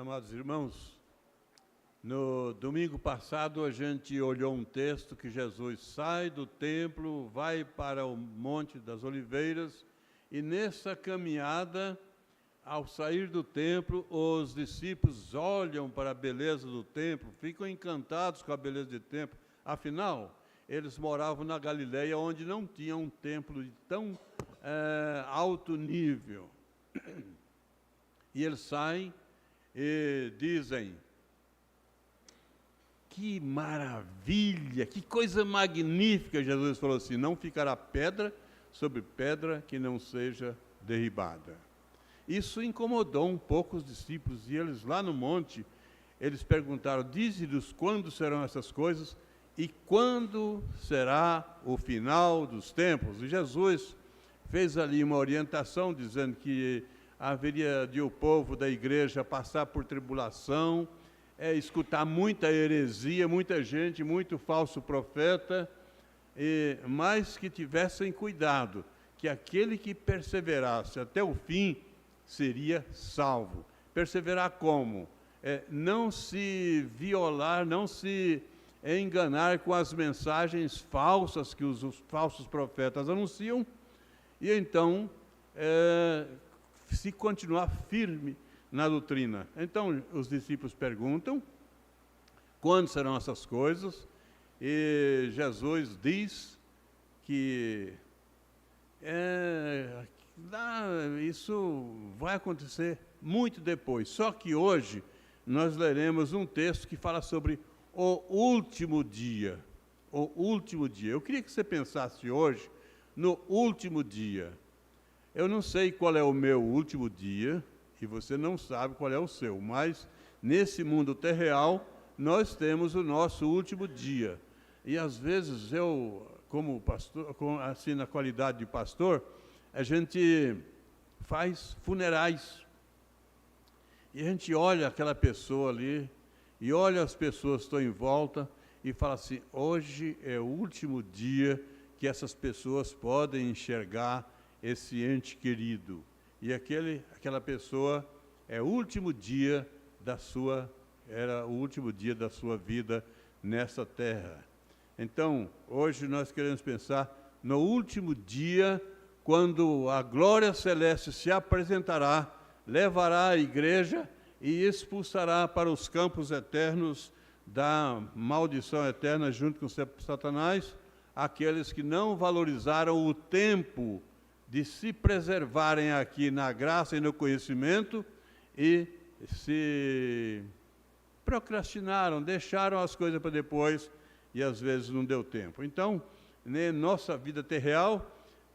Amados irmãos, no domingo passado a gente olhou um texto que Jesus sai do templo, vai para o Monte das Oliveiras, e nessa caminhada, ao sair do templo, os discípulos olham para a beleza do templo, ficam encantados com a beleza do templo. Afinal, eles moravam na Galileia, onde não tinha um templo de tão alto nível. E eles saem e dizem: que maravilha, que coisa magnífica. Jesus falou assim: não ficará pedra sobre pedra que não seja derribada. Isso incomodou um pouco os discípulos, e eles lá no monte, eles perguntaram: dize-nos quando serão essas coisas e quando será o final dos tempos. E Jesus fez ali uma orientação, dizendo que haveria de o povo da igreja passar por tribulação, escutar muita heresia, muita gente, muito falso profeta, mas que tivessem cuidado, que aquele que perseverasse até o fim seria salvo. Perseverar como? Não se violar, não se enganar com as mensagens falsas que os falsos profetas anunciam, e então se continuar firme na doutrina. Então os discípulos perguntam quando serão essas coisas, e Jesus diz que isso vai acontecer muito depois. Só que hoje nós leremos um texto que fala sobre o último dia. O último dia. Eu queria que você pensasse hoje no último dia. Eu não sei qual é o meu último dia, e você não sabe qual é o seu, mas nesse mundo terreal nós temos o nosso último dia. E às vezes eu, como pastor, assim na qualidade de pastor, a gente faz funerais. E a gente olha aquela pessoa ali, e olha as pessoas que estão em volta, e fala assim: hoje é o último dia que essas pessoas podem enxergar esse ente querido. E aquela pessoa é o último dia era o último dia da sua vida nessa terra. Então, hoje nós queremos pensar no último dia, quando a glória celeste se apresentará, levará a igreja e expulsará para os campos eternos da maldição eterna, junto com Satanás, aqueles que não valorizaram o tempo de se preservarem aqui na graça e no conhecimento, e se procrastinaram, deixaram as coisas para depois, e às vezes não deu tempo. Então, na nossa vida terreal,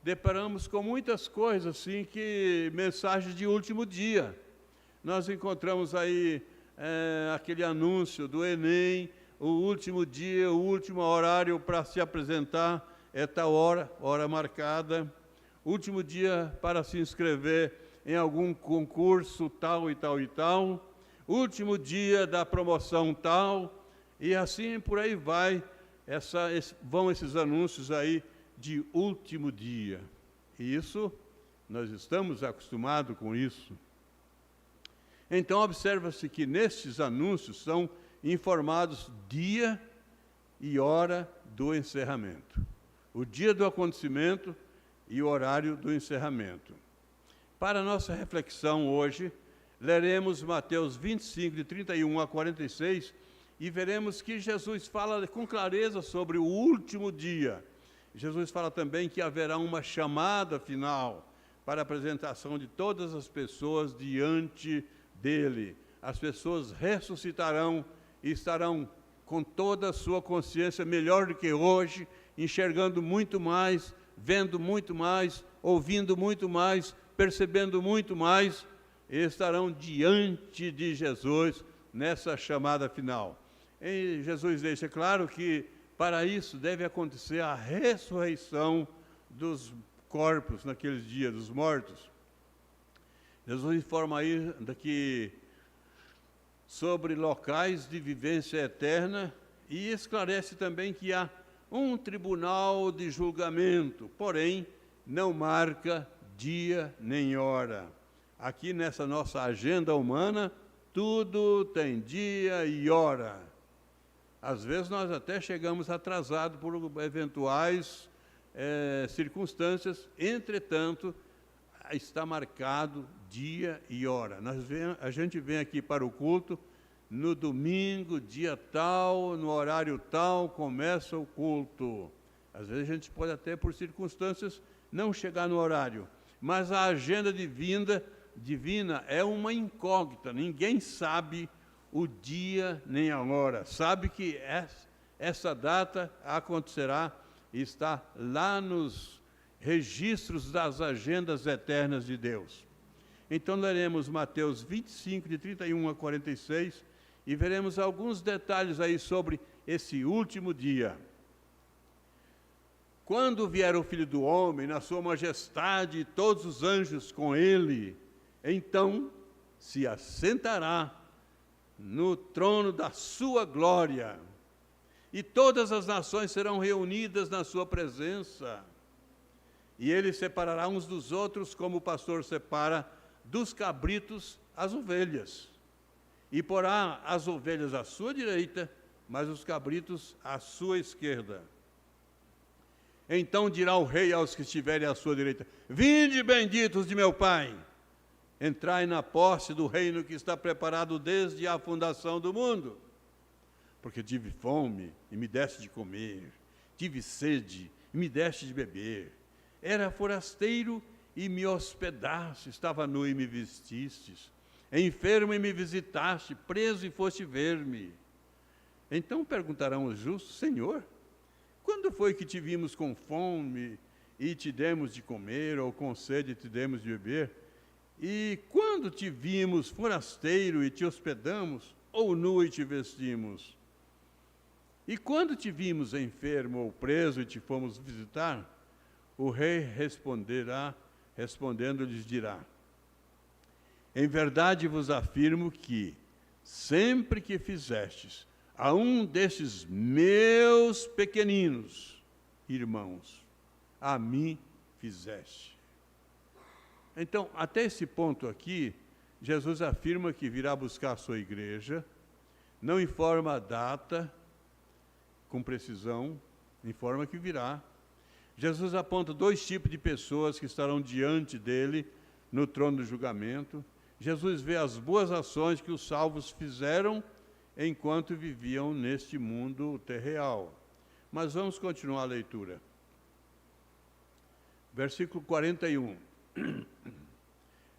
deparamos com muitas coisas assim, que mensagens de último dia. Nós encontramos aí aquele anúncio do Enem: o último dia, o último horário para se apresentar é tal hora marcada. Último dia para se inscrever em algum concurso tal e tal e tal, último dia da promoção tal, e assim por aí vai, vão esses anúncios aí de último dia. E isso, nós estamos acostumados com isso. Então observa-se que nestes anúncios são informados dia e hora do encerramento, o dia do acontecimento e o horário do encerramento. Para a nossa reflexão hoje, leremos Mateus 25, de 31 a 46, e veremos que Jesus fala com clareza sobre o último dia. Jesus fala também que haverá uma chamada final para a apresentação de todas as pessoas diante dele. As pessoas ressuscitarão e estarão com toda a sua consciência melhor do que hoje, enxergando muito mais, vendo muito mais, ouvindo muito mais, percebendo muito mais, e estarão diante de Jesus nessa chamada final. E Jesus deixa claro que para isso deve acontecer a ressurreição dos corpos naqueles dias, dos mortos. Jesus informa aí que sobre locais de vivência eterna, e esclarece também que há um tribunal de julgamento, porém não marca dia nem hora. Aqui nessa nossa agenda humana, tudo tem dia e hora. Às vezes nós até chegamos atrasados por eventuais circunstâncias, entretanto, está marcado dia e hora. A gente vem aqui para o culto, no domingo, dia tal, no horário tal, começa o culto. Às vezes a gente pode até, por circunstâncias, não chegar no horário, mas a agenda divina é uma incógnita, ninguém sabe o dia nem a hora, sabe que essa data acontecerá e está lá nos registros das agendas eternas de Deus. Então leremos Mateus 25, de 31 a 46, e veremos alguns detalhes aí sobre esse último dia. Quando vier o Filho do Homem, na sua majestade, e todos os anjos com ele, então se assentará no trono da sua glória, e todas as nações serão reunidas na sua presença. E ele separará uns dos outros, como o pastor separa dos cabritos as ovelhas. E porá as ovelhas à sua direita, mas os cabritos à sua esquerda. Então dirá o rei aos que estiverem à sua direita: vinde, benditos de meu Pai, entrai na posse do reino que está preparado desde a fundação do mundo. Porque tive fome e me deste de comer, tive sede e me deste de beber, era forasteiro e me hospedaste, estava nu e me vestistes, enfermo e me visitaste, preso e foste ver-me. Então perguntarão os justos: Senhor, quando foi que te vimos com fome e te demos de comer, ou com sede e te demos de beber? E quando te vimos forasteiro e te hospedamos, ou nu e te vestimos? E quando te vimos enfermo ou preso e te fomos visitar? O rei respondendo lhes dirá: em verdade vos afirmo que, sempre que fizestes a um destes meus pequeninos irmãos, a mim fizeste. Então, até esse ponto aqui, Jesus afirma que virá buscar a sua igreja, não informa a data com precisão, informa que virá. Jesus aponta dois tipos de pessoas que estarão diante dele no trono do julgamento. Jesus vê as boas ações que os salvos fizeram enquanto viviam neste mundo terreal. Mas vamos continuar a leitura. Versículo 41.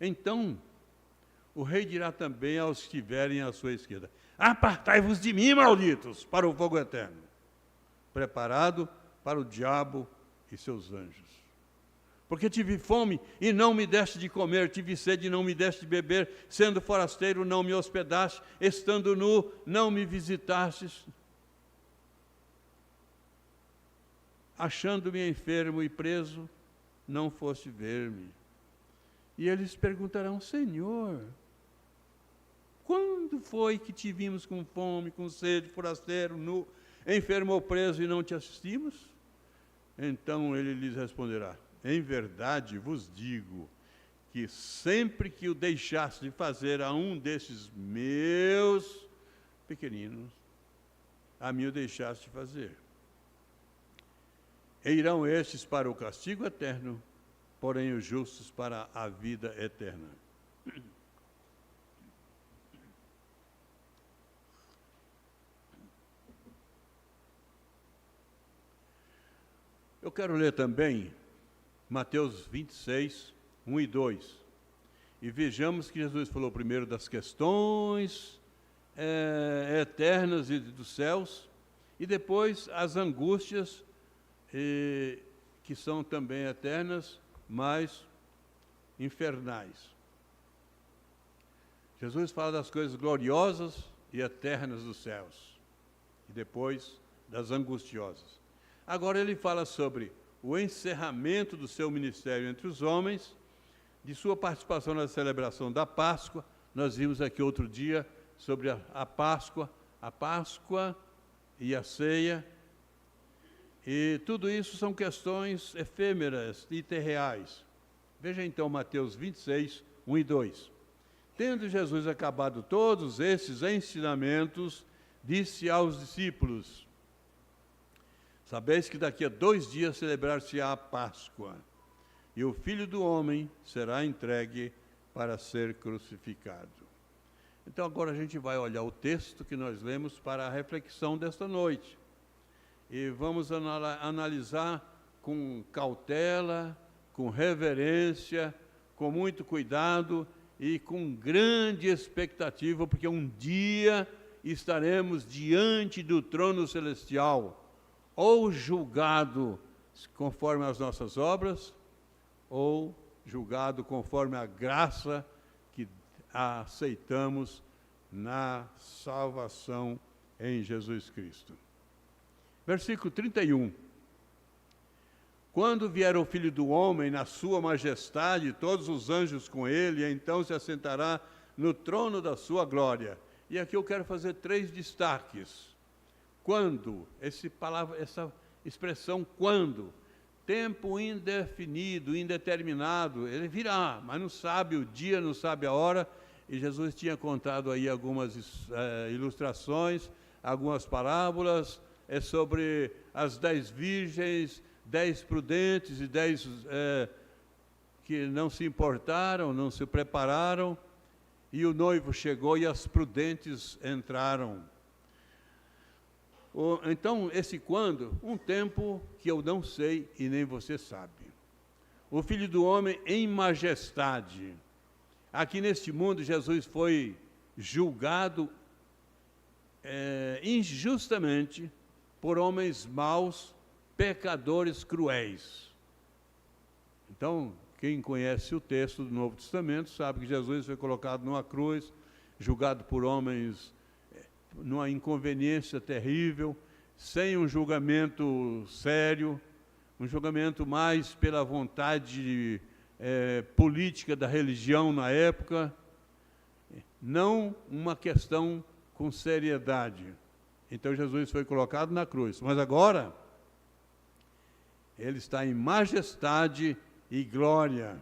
Então, o rei dirá também aos que estiverem à sua esquerda: apartai-vos de mim, malditos, para o fogo eterno, preparado para o diabo e seus anjos. Porque tive fome e não me deste de comer, tive sede e não me deste de beber, sendo forasteiro não me hospedaste, estando nu não me visitastes, achando-me enfermo e preso, não foste ver-me. E eles perguntarão: Senhor, quando foi que te vimos com fome, com sede, forasteiro, nu, enfermo ou preso e não te assistimos? Então ele lhes responderá: em verdade vos digo que sempre que o deixaste de fazer a um desses meus pequeninos, a mim o deixaste de fazer. E irão estes para o castigo eterno, porém os justos para a vida eterna. Eu quero ler também Mateus 26, 1 e 2. E vejamos que Jesus falou primeiro das questões eternas e dos céus, e depois as angústias, que são também eternas, mas infernais. Jesus fala das coisas gloriosas e eternas dos céus, e depois das angustiosas. Agora ele fala sobre o encerramento do seu ministério entre os homens, de sua participação na celebração da Páscoa. Nós vimos aqui outro dia sobre a Páscoa e a ceia. E tudo isso são questões efêmeras e terreais. Veja então Mateus 26, 1 e 2. Tendo Jesus acabado todos esses ensinamentos, disse aos discípulos: sabeis que daqui a 2 dias celebrar-se-á a Páscoa, e o Filho do Homem será entregue para ser crucificado. Então agora a gente vai olhar o texto que nós lemos para a reflexão desta noite. E vamos analisar com cautela, com reverência, com muito cuidado e com grande expectativa, porque um dia estaremos diante do trono celestial, ou julgado conforme as nossas obras, ou julgado conforme a graça que aceitamos na salvação em Jesus Cristo. Versículo 31. Quando vier o Filho do Homem na sua majestade, todos os anjos com ele, então se assentará no trono da sua glória. E aqui eu quero fazer 3 destaques. Quando, essa expressão quando, tempo indefinido, indeterminado, ele virá, mas não sabe o dia, não sabe a hora, e Jesus tinha contado aí algumas ilustrações, algumas parábolas, sobre as 10 virgens, 10 prudentes e 10 que não se importaram, não se prepararam, e o noivo chegou e as prudentes entraram. Então, esse quando, um tempo que eu não sei e nem você sabe. O Filho do Homem em majestade. Aqui neste mundo, Jesus foi julgado injustamente por homens maus, pecadores cruéis. Então, quem conhece o texto do Novo Testamento sabe que Jesus foi colocado numa cruz, julgado por homens numa inconveniência terrível, sem um julgamento sério, um julgamento mais pela vontade política da religião na época, não uma questão com seriedade. Então Jesus foi colocado na cruz, mas agora ele está em majestade e glória.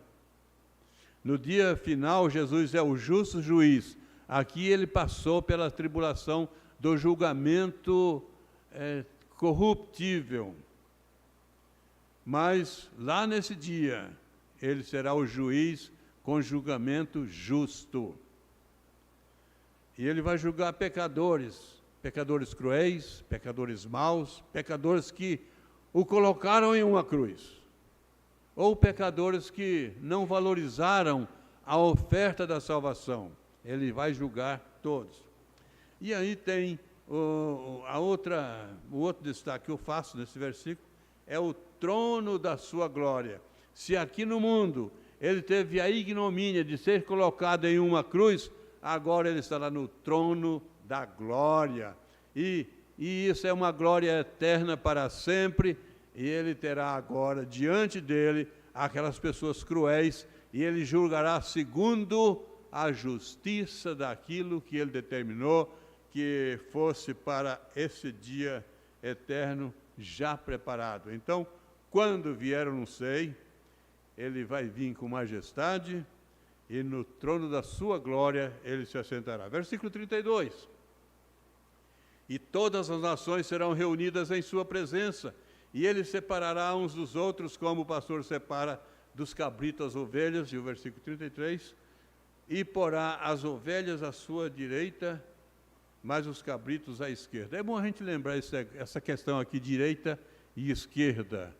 No dia final, Jesus é o justo juiz. Aqui ele passou pela tribulação do julgamento corruptível. Mas lá nesse dia, ele será o juiz com julgamento justo. E ele vai julgar pecadores, pecadores cruéis, pecadores maus, pecadores que o colocaram em uma cruz, ou pecadores que não valorizaram a oferta da salvação. Ele vai julgar todos. E aí tem o outro destaque que eu faço nesse versículo, é o trono da sua glória. Se aqui no mundo ele teve a ignomínia de ser colocado em uma cruz, agora ele estará no trono da glória. E isso é uma glória eterna para sempre, e ele terá agora diante dele aquelas pessoas cruéis, e ele julgará segundo a justiça daquilo que ele determinou que fosse para esse dia eterno já preparado. Então, quando vier, eu não sei, ele vai vir com majestade, e no trono da sua glória ele se assentará. Versículo 32. E todas as nações serão reunidas em sua presença, e ele separará uns dos outros, como o pastor separa dos cabritos as ovelhas, e o versículo 33, e porá as ovelhas à sua direita, mas os cabritos à esquerda. É bom a gente lembrar essa questão aqui, direita e esquerda.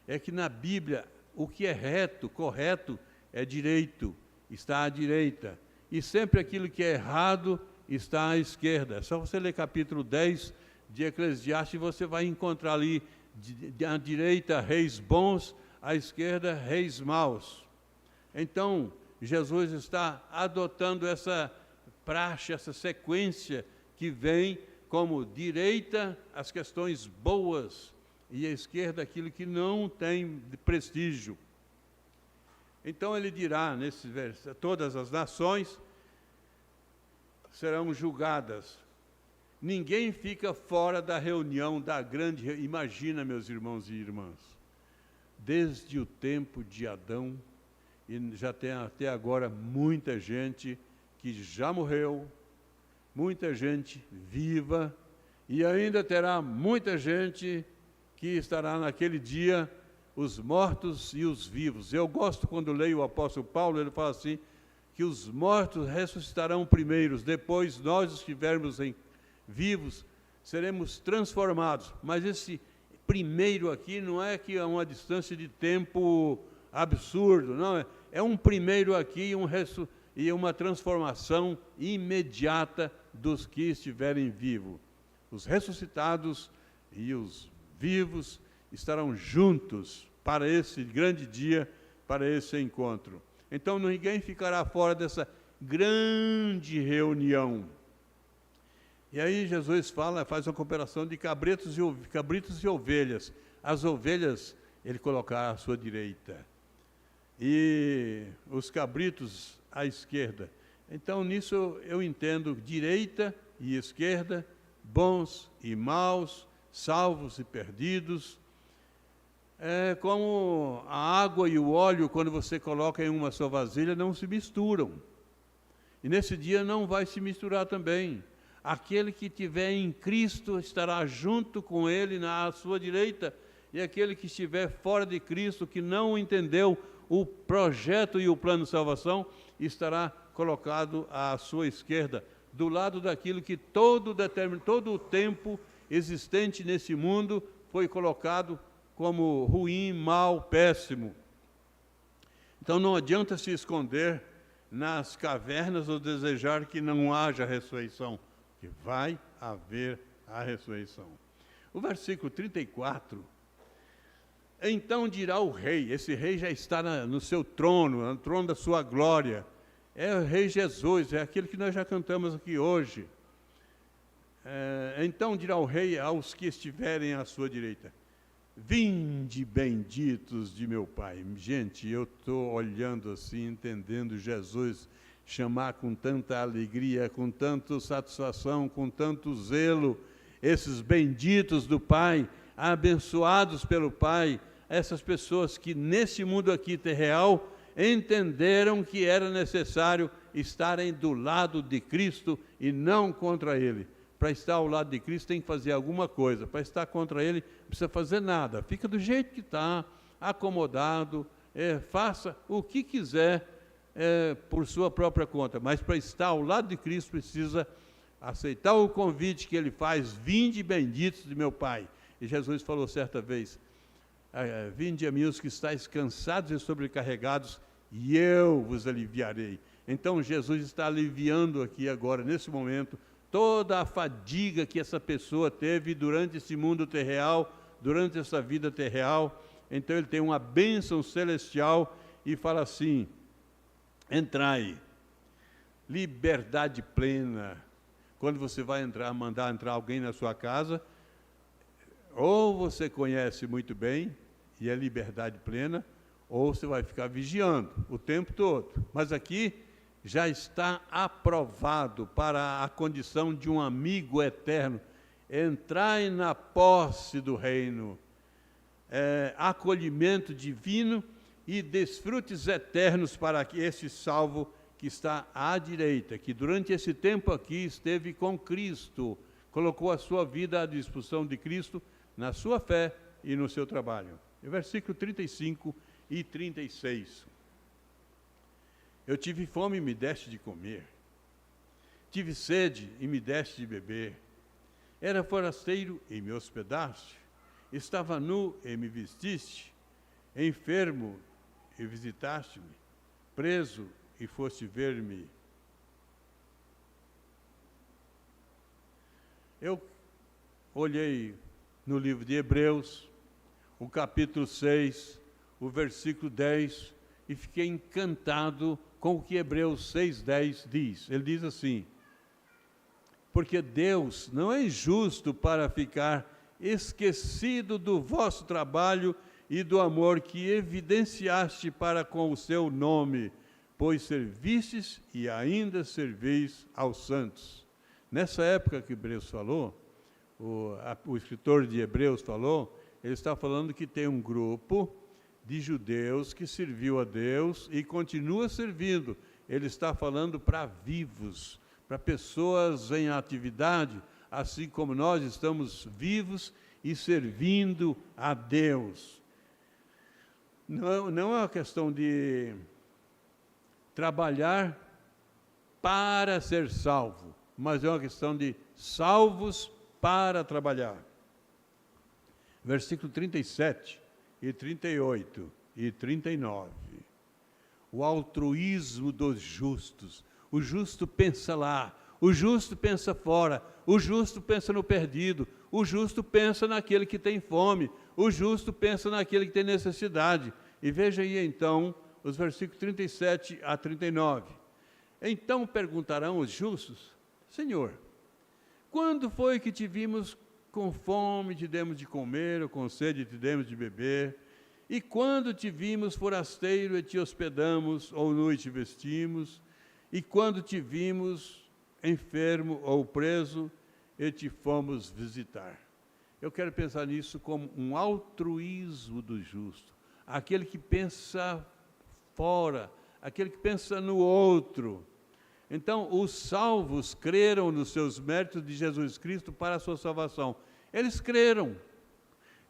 É que na Bíblia, o que é reto, correto, é direito, está à direita. E sempre aquilo que é errado está à esquerda. É só você ler capítulo 10 de Eclesiastes, e você vai encontrar ali, à direita, reis bons, à esquerda, reis maus. Então, Jesus está adotando essa praxe, essa sequência que vem como direita as questões boas e a esquerda aquilo que não tem prestígio. Então ele dirá nesse verso, todas as nações serão julgadas. Ninguém fica fora da reunião da grande... Imagina, meus irmãos e irmãs, desde o tempo de Adão, e já tem até agora muita gente que já morreu, muita gente viva, e ainda terá muita gente que estará naquele dia, os mortos e os vivos. Eu gosto quando leio o apóstolo Paulo, ele fala assim, que os mortos ressuscitarão primeiros, depois nós estivermos vivos, seremos transformados. Mas esse primeiro aqui não é que é uma distância de tempo absurdo, não, é um primeiro aqui e uma transformação imediata dos que estiverem vivos. Os ressuscitados e os vivos estarão juntos para esse grande dia, para esse encontro. Então ninguém ficará fora dessa grande reunião. E aí Jesus faz uma comparação de cabritos e ovelhas. As ovelhas ele colocará à sua direita e os cabritos à esquerda. Então nisso eu entendo direita e esquerda, bons e maus, salvos e perdidos. É como a água e o óleo, quando você coloca em uma só vasilha, não se misturam. E nesse dia não vai se misturar também. Aquele que estiver em Cristo estará junto com ele na sua direita, e aquele que estiver fora de Cristo, que não entendeu o projeto e o plano de salvação, estará colocado à sua esquerda, do lado daquilo que todo o tempo existente nesse mundo foi colocado como ruim, mal, péssimo. Então não adianta se esconder nas cavernas ou desejar que não haja ressurreição, que vai haver a ressurreição. O versículo 34, então dirá o rei, esse rei já está no seu trono, no trono da sua glória, é o rei Jesus, é aquele que nós já cantamos aqui hoje. Então dirá o rei aos que estiverem à sua direita, vinde benditos de meu Pai. Gente, eu estou olhando assim, entendendo Jesus chamar com tanta alegria, com tanta satisfação, com tanto zelo, esses benditos do Pai, abençoados pelo Pai, essas pessoas que nesse mundo aqui terreal entenderam que era necessário estarem do lado de Cristo e não contra Ele. Para estar ao lado de Cristo tem que fazer alguma coisa, para estar contra Ele não precisa fazer nada, fica do jeito que está, acomodado, faça o que quiser por sua própria conta, mas para estar ao lado de Cristo precisa aceitar o convite que Ele faz, vinde benditos de meu Pai. E Jesus falou certa vez, vinde a mim os que estáis cansados e sobrecarregados, e eu vos aliviarei. Então Jesus está aliviando aqui agora, nesse momento, toda a fadiga que essa pessoa teve durante esse mundo terreal, durante essa vida terreal. Então ele tem uma bênção celestial e fala assim, entrai, liberdade plena. Quando você vai mandar entrar alguém na sua casa, ou você conhece muito bem, e é liberdade plena, ou você vai ficar vigiando o tempo todo. Mas aqui já está aprovado para a condição de um amigo eterno. Entrai na posse do reino, acolhimento divino e desfrutes eternos para esse salvo que está à direita, que durante esse tempo aqui esteve com Cristo, colocou a sua vida à disposição de Cristo na sua fé e no seu trabalho. Versículo 35 e 36. Eu tive fome e me deste de comer, tive sede e me deste de beber, era forasteiro e me hospedaste, estava nu e me vestiste, enfermo e visitaste-me, preso e foste ver-me. Eu olhei no livro de Hebreus, o capítulo 6, o versículo 10, e fiquei encantado com o que Hebreus 6,10 diz. Ele diz assim, porque Deus não é injusto para ficar esquecido do vosso trabalho e do amor que evidenciaste para com o seu nome, pois servistes e ainda serveis aos santos. Nessa época que Hebreus falou, o escritor de Hebreus falou, ele está falando que tem um grupo de judeus que serviu a Deus e continua servindo. ele está falando para vivos, para pessoas em atividade, assim como nós estamos vivos e servindo a Deus. Não é uma questão de trabalhar para ser salvo, mas é uma questão de salvos para trabalhar. Versículo 37 e 38 e 39. O altruísmo dos justos. O justo pensa lá, o justo pensa fora, o justo pensa no perdido, o justo pensa naquele que tem fome, o justo pensa naquele que tem necessidade. E veja aí então os versículos 37 a 39. Então perguntarão os justos: Senhor, quando foi que te vimos com fome, te demos de comer, ou com sede, te demos de beber? E quando te vimos forasteiro e te hospedamos, ou nu e te vestimos? E quando te vimos enfermo ou preso e te fomos visitar? Eu quero pensar nisso como um altruísmo do justo, aquele que pensa fora, aquele que pensa no outro. Então, os salvos creram nos seus méritos de Jesus Cristo para a sua salvação. Eles creram,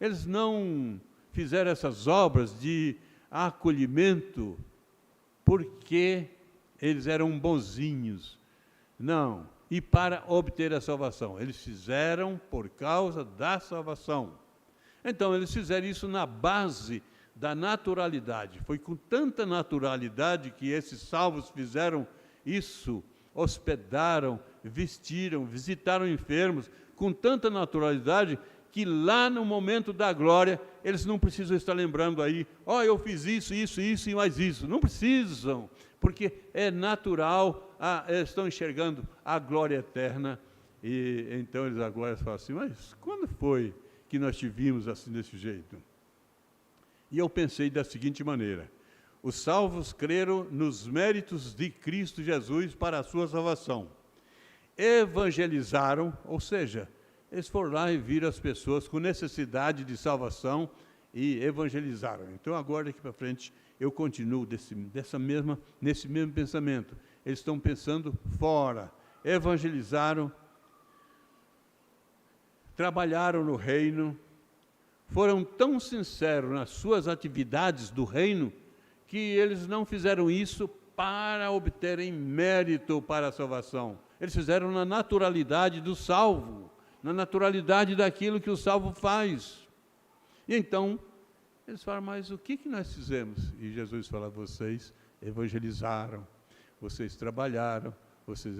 eles não fizeram essas obras de acolhimento porque eles eram bonzinhos, não, e para obter a salvação. Eles fizeram por causa da salvação. Então, eles fizeram isso na base da naturalidade. Foi com tanta naturalidade que esses salvos fizeram isso, hospedaram, vestiram, visitaram enfermos, com tanta naturalidade que lá no momento da glória, eles não precisam estar lembrando aí, eu fiz isso, isso, isso e mais isso. Não precisam, porque é natural, eles estão enxergando a glória eterna, e então eles agora falam assim, mas quando foi que nós te vimos assim desse jeito? E eu pensei da seguinte maneira: os salvos creram nos méritos de Cristo Jesus para a sua salvação. Evangelizaram, ou seja, eles foram lá e viram as pessoas com necessidade de salvação e evangelizaram. Então, agora, daqui para frente, eu continuo nesse mesmo pensamento. Eles estão pensando fora. Evangelizaram, trabalharam no reino, foram tão sinceros nas suas atividades do reino, que eles não fizeram isso para obterem mérito para a salvação. Eles fizeram na naturalidade do salvo, na naturalidade daquilo que o salvo faz. E então, eles falam, mas o que nós fizemos? E Jesus fala, vocês evangelizaram, vocês trabalharam, vocês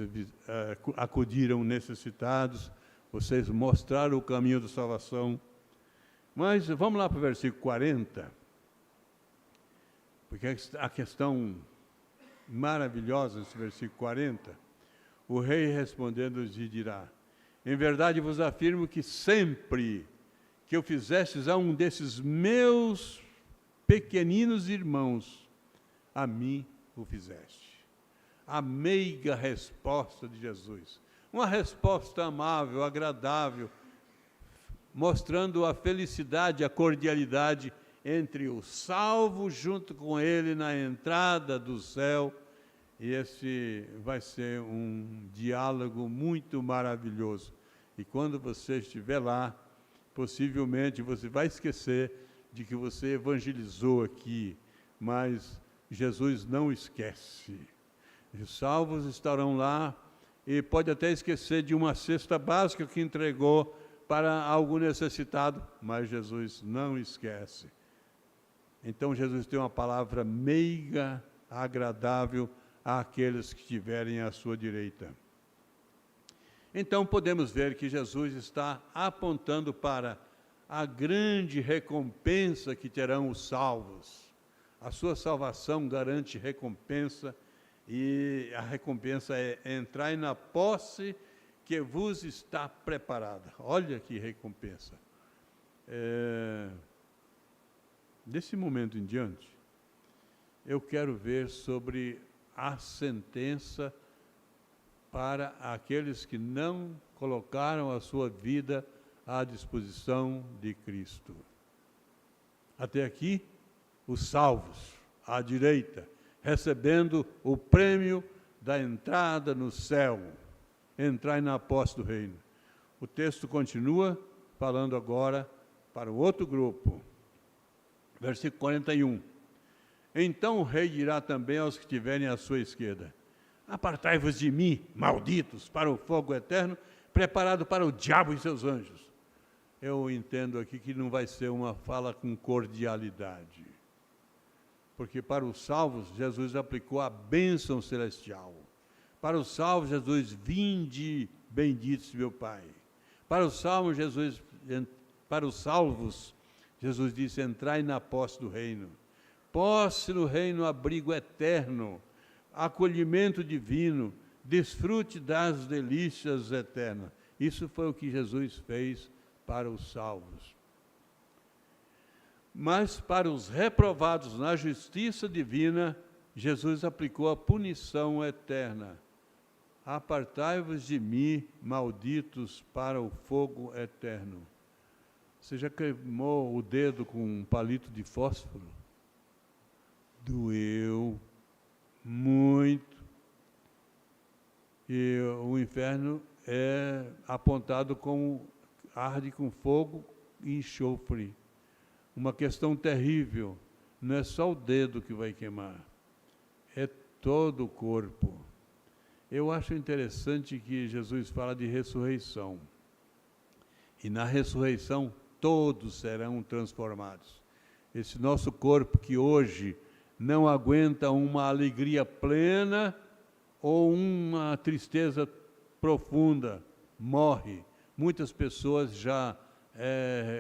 acudiram necessitados, vocês mostraram o caminho da salvação. Mas vamos lá para o versículo 40, porque a questão maravilhosa desse versículo 40, o rei respondendo lhe dirá, em verdade vos afirmo que sempre que eu fizestes a um desses meus pequeninos irmãos, a mim o fizeste. A meiga resposta de Jesus, uma resposta amável, agradável, mostrando a felicidade, a cordialidade entre o salvo junto com ele na entrada do céu. E esse vai ser um diálogo muito maravilhoso. E quando você estiver lá, possivelmente você vai esquecer de que você evangelizou aqui, mas Jesus não esquece. Os salvos estarão lá e pode até esquecer de uma cesta básica que entregou para algum necessitado, mas Jesus não esquece. Então Jesus tem uma palavra meiga, agradável àqueles que estiverem à sua direita. Então podemos ver que Jesus está apontando para a grande recompensa que terão os salvos. A sua salvação garante recompensa, e a recompensa é entrar na posse que vos está preparada. Olha que recompensa. Desse momento em diante, eu quero ver sobre a sentença para aqueles que não colocaram a sua vida à disposição de Cristo. Até aqui, os salvos, à direita, recebendo o prêmio da entrada no céu. Entrai na posse do reino. O texto continua falando agora para o outro grupo. Versículo 41. Então o rei dirá também aos que estiverem à sua esquerda: apartai-vos de mim, malditos, para o fogo eterno, preparado para o diabo e seus anjos. Eu entendo aqui que não vai ser uma fala com cordialidade, porque para os salvos, Jesus aplicou a bênção celestial. Para os salvos, Jesus: vinde, benditos meu Pai. Para os salvos, Jesus disse: entrai na posse do reino. Posse no reino, abrigo eterno, acolhimento divino, desfrute das delícias eternas. Isso foi o que Jesus fez para os salvos. Mas para os reprovados na justiça divina, Jesus aplicou a punição eterna. Apartai-vos de mim, malditos, para o fogo eterno. Você já queimou o dedo com um palito de fósforo? Doeu muito. E o inferno é apontado como arde com fogo e enxofre. Uma questão terrível. Não é só o dedo que vai queimar, é todo o corpo. Eu acho interessante que Jesus fala de ressurreição. E na ressurreição todos serão transformados. Esse nosso corpo que hoje não aguenta uma alegria plena ou uma tristeza profunda, morre. Muitas pessoas já,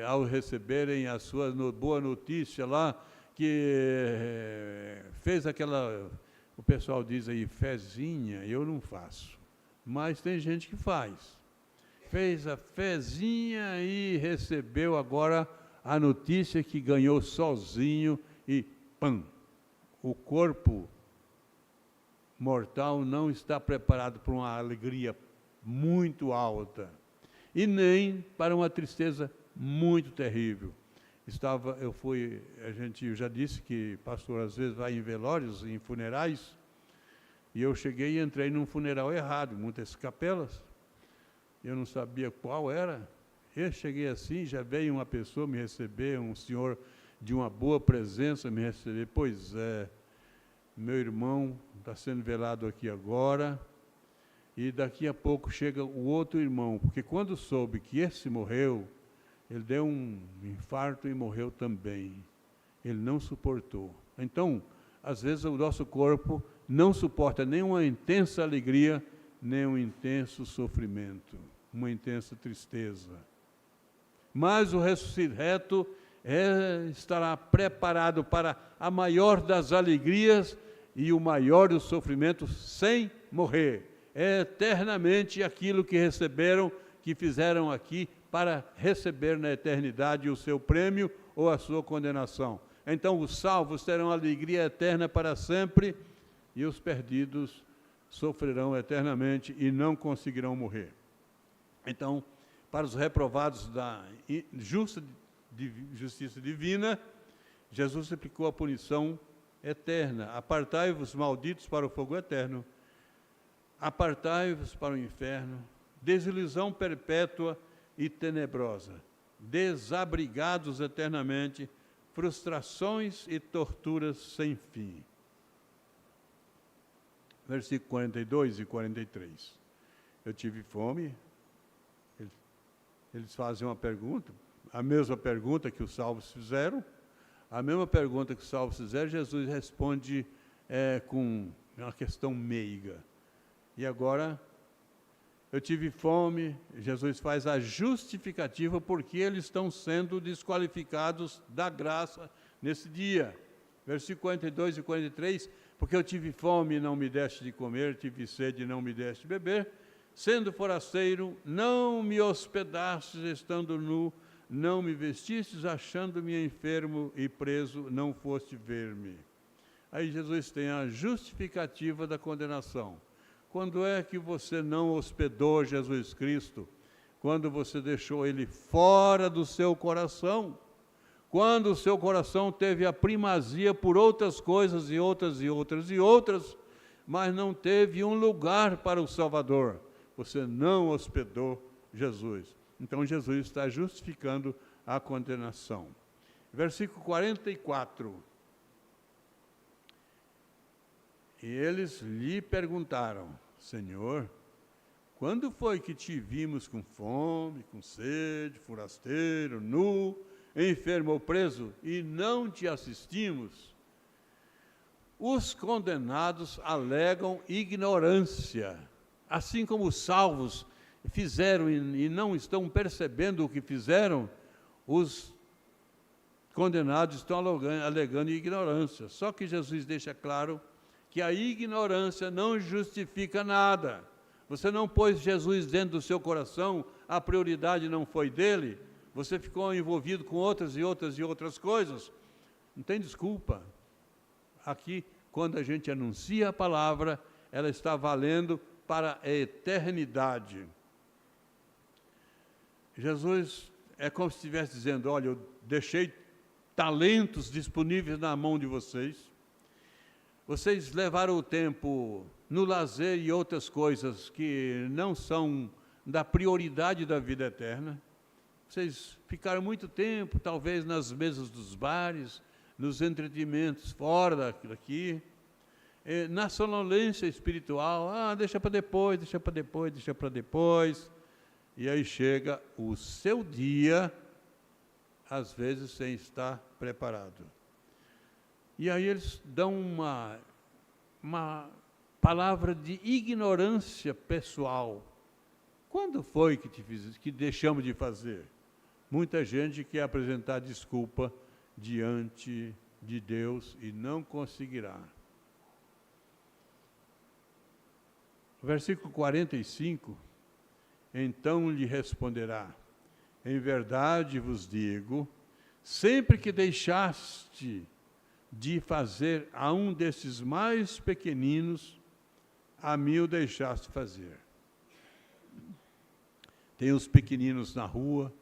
ao receberem a sua boa notícia lá, que fez aquela, o pessoal diz aí, fezinha, eu não faço, mas tem gente que faz. Fez a fezinha e recebeu agora a notícia que ganhou sozinho e pam! O corpo mortal não está preparado para uma alegria muito alta e nem para uma tristeza muito terrível. Eu já disse que pastor às vezes vai em velórios, em funerais, e eu cheguei e entrei num funeral errado, muitas capelas, eu não sabia qual era. Eu cheguei assim, já veio uma pessoa me receber, um senhor de uma boa presença me receber. Pois é, meu irmão está sendo velado aqui agora, e daqui a pouco chega o outro irmão, porque quando soube que esse morreu, ele deu um infarto e morreu também. Ele não suportou. Então, às vezes o nosso corpo não suporta nem uma intensa alegria, nem um intenso sofrimento, uma intensa tristeza. Mas o ressurreto estará preparado para a maior das alegrias e o maior dos sofrimentos sem morrer. É eternamente aquilo que receberam, que fizeram aqui, para receber na eternidade o seu prêmio ou a sua condenação. Então os salvos terão alegria eterna para sempre e os perdidos sofrerão eternamente e não conseguirão morrer. Então, para os reprovados da justiça divina, Jesus aplicou a punição eterna. Apartai-vos, malditos, para o fogo eterno. Apartai-vos para o inferno. Desilusão perpétua e tenebrosa. Desabrigados eternamente, frustrações e torturas sem fim. Versículo 42 e 43. Eu tive fome. Eles fazem uma pergunta, a mesma pergunta que os salvos fizeram, a mesma pergunta que os salvos fizeram, Jesus responde com uma questão meiga. E agora, eu tive fome, Jesus faz a justificativa porque eles estão sendo desqualificados da graça nesse dia. Versículo 42 e 43, porque eu tive fome e não me deste de comer, tive sede e não me deste de beber, sendo forasteiro, não me hospedastes, estando nu, não me vestistes, achando-me enfermo e preso, não foste ver-me. Aí Jesus tem a justificativa da condenação. Quando é que você não hospedou Jesus Cristo? Quando você deixou Ele fora do seu coração. quando o seu coração teve a primazia por outras coisas e outras e outras e outras, mas não teve um lugar para o Salvador. Você não hospedou Jesus. Então Jesus está justificando a condenação. Versículo 44. E eles lhe perguntaram: Senhor, quando foi que te vimos com fome, com sede, forasteiro, nu, enfermo ou preso, e não te assistimos? Os condenados alegam ignorância, assim como os salvos fizeram e não estão percebendo o que fizeram, os condenados estão alegando ignorância. Só que Jesus deixa claro que a ignorância não justifica nada. Você não pôs Jesus dentro do seu coração, a prioridade não foi dele, você ficou envolvido com outras e outras e outras coisas. Não tem desculpa. Aqui, quando a gente anuncia a palavra, ela está valendo para a eternidade. Jesus é como se estivesse dizendo: olha, eu deixei talentos disponíveis na mão de vocês. Vocês levaram o tempo no lazer e outras coisas que não são da prioridade da vida eterna. Vocês ficaram muito tempo, talvez, nas mesas dos bares, nos entretenimentos fora daqui, na sonolência espiritual. Deixa para depois, deixa para depois, deixa para depois. E aí chega o seu dia, às vezes sem estar preparado. E aí eles dão uma palavra de ignorância pessoal. Quando foi que deixamos de fazer? Muita gente quer apresentar desculpa diante de Deus e não conseguirá. Versículo 45, então lhe responderá: em verdade vos digo, sempre que deixaste de fazer a um desses mais pequeninos, a mim o deixaste fazer. Tem os pequeninos na rua,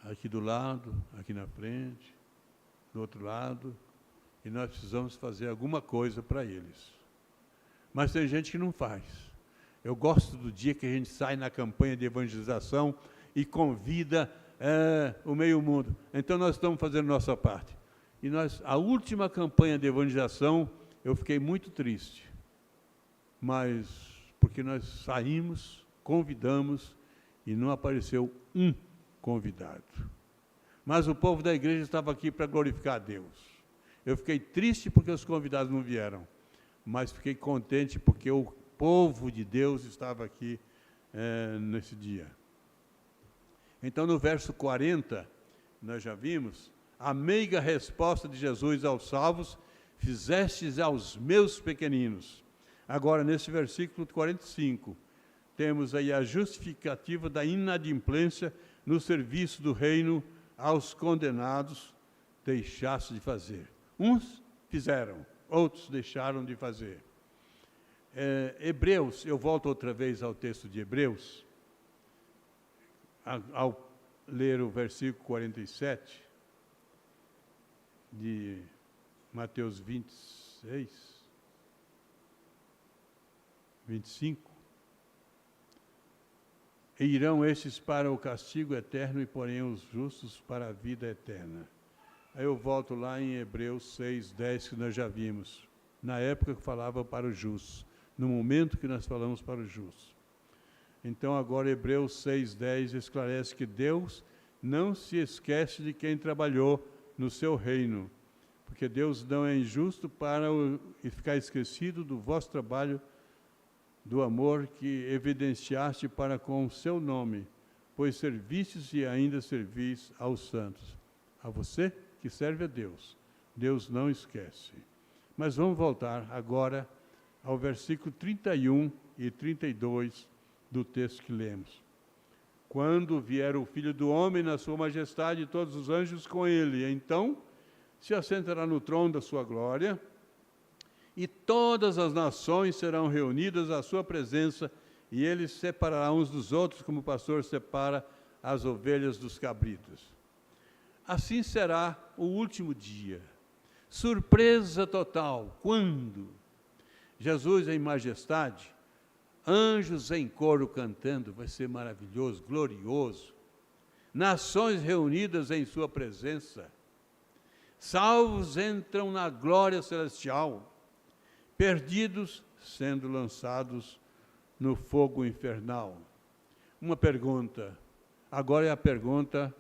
aqui do lado, aqui na frente, do outro lado, e nós precisamos fazer alguma coisa para eles. Mas tem gente que não faz. Eu gosto do dia que a gente sai na campanha de evangelização e convida o meio mundo. Então nós estamos fazendo nossa parte. E a última campanha de evangelização, eu fiquei muito triste. Mas, porque nós saímos, convidamos, e não apareceu um convidado. Mas o povo da igreja estava aqui para glorificar a Deus. Eu fiquei triste porque os convidados não vieram, mas fiquei contente porque o povo de Deus estava aqui nesse dia. Então, no verso 40, nós já vimos a meiga resposta de Jesus aos salvos: fizestes aos meus pequeninos. Agora, nesse versículo 45, temos aí a justificativa da inadimplência no serviço do reino aos condenados, deixaste de fazer. Uns fizeram, outros deixaram de fazer. Hebreus, eu volto outra vez ao texto de Hebreus, ao ler o versículo 47, de Mateus 26, 25. E irão estes para o castigo eterno, e porém os justos para a vida eterna. Aí eu volto lá em Hebreus 6, 10, que nós já vimos, na época que falava para os justos, no momento que nós falamos para os justos. Então agora Hebreus 6, 10 esclarece que Deus não se esquece de quem trabalhou no seu reino, porque Deus não é injusto para ficar esquecido do vosso trabalho, do amor que evidenciaste para com o seu nome, pois servistes e ainda servis aos santos. A você que serve a Deus, Deus não esquece. Mas vamos voltar agora ao versículo 31 e 32 do texto que lemos. Quando vier o Filho do Homem na sua majestade e todos os anjos com ele, então se assentará no trono da sua glória, e todas as nações serão reunidas à sua presença, e ele separará uns dos outros, como o pastor separa as ovelhas dos cabritos. assim será o último dia. Surpresa total. Quando? Jesus em majestade, anjos em coro cantando, vai ser maravilhoso, glorioso. Nações reunidas em sua presença. Salvos entram na glória celestial. Perdidos sendo lançados no fogo infernal. Uma pergunta, agora a pergunta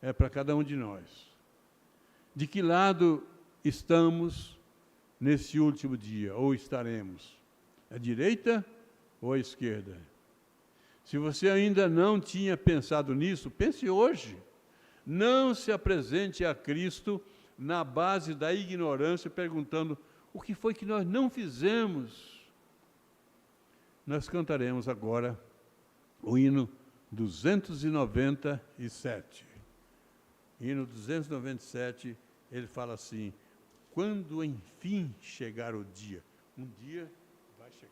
é para cada um de nós. De que lado estamos nesse último dia, ou estaremos? À direita ou à esquerda? Se você ainda não tinha pensado nisso, pense hoje. Não se apresente a Cristo na base da ignorância, perguntando o que foi que nós não fizemos. Nós cantaremos agora o hino 297. Hino 297, ele fala assim: quando enfim chegar o dia, um dia vai chegar.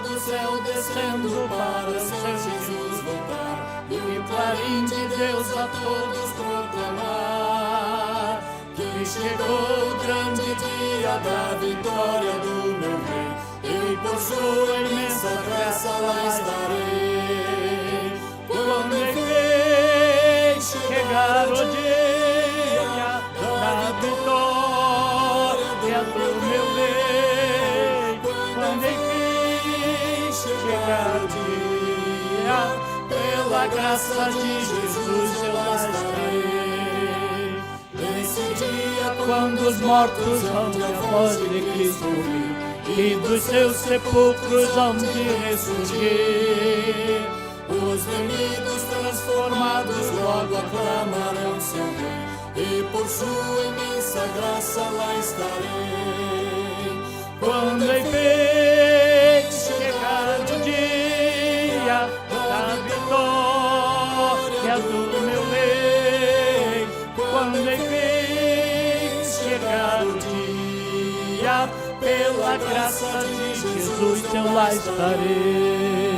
Do céu descendo para o seu Jesus voltar, e o clarim de Deus a todos proclamar, que chegou o grande dia da vitória do meu Rei, e por sua imensa graça lá estarei. Quando enfim chegar o dia da vitória do meu Rei, quando enfim chegar o dia, pela graça de Jesus eu lá estarei. Nesse dia, quando os mortos hão de a voz de Cristo ouvir, e dos seus sepulcros hão de ressurgir, os remidos transformados logo aclamarão seu Rei, e por sua imensa graça lá estarei. Quando enfim chegar o dia da vitória do meu Rei, quando enfim chegar o dia, pela graça de Jesus eu lá estarei.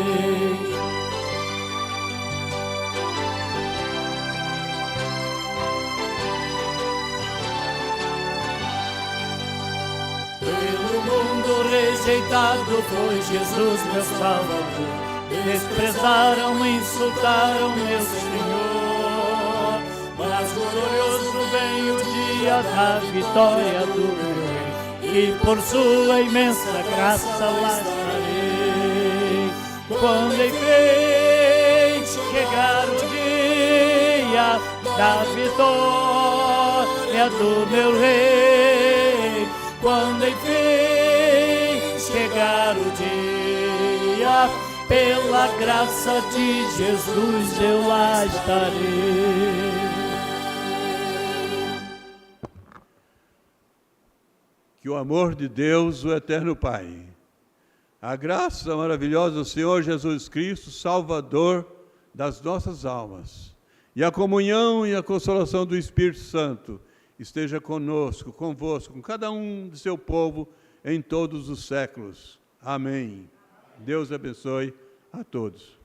Rejeitado foi Jesus, meu Salvador. Desprezaram, insultaram meu Senhor. Mas glorioso vem o dia da vitória do meu Rei, e por sua imensa graça lá estarei. Quando enfim chegar o dia da vitória do meu Rei, quando enfim chegar o dia, pela graça de Jesus eu lá estarei. Que o amor de Deus, o eterno Pai, a graça maravilhosa do Senhor Jesus Cristo, Salvador das nossas almas, e a comunhão e a consolação do Espírito Santo esteja conosco, convosco, com cada um de seu povo, em todos os séculos. Amém. Deus abençoe a todos.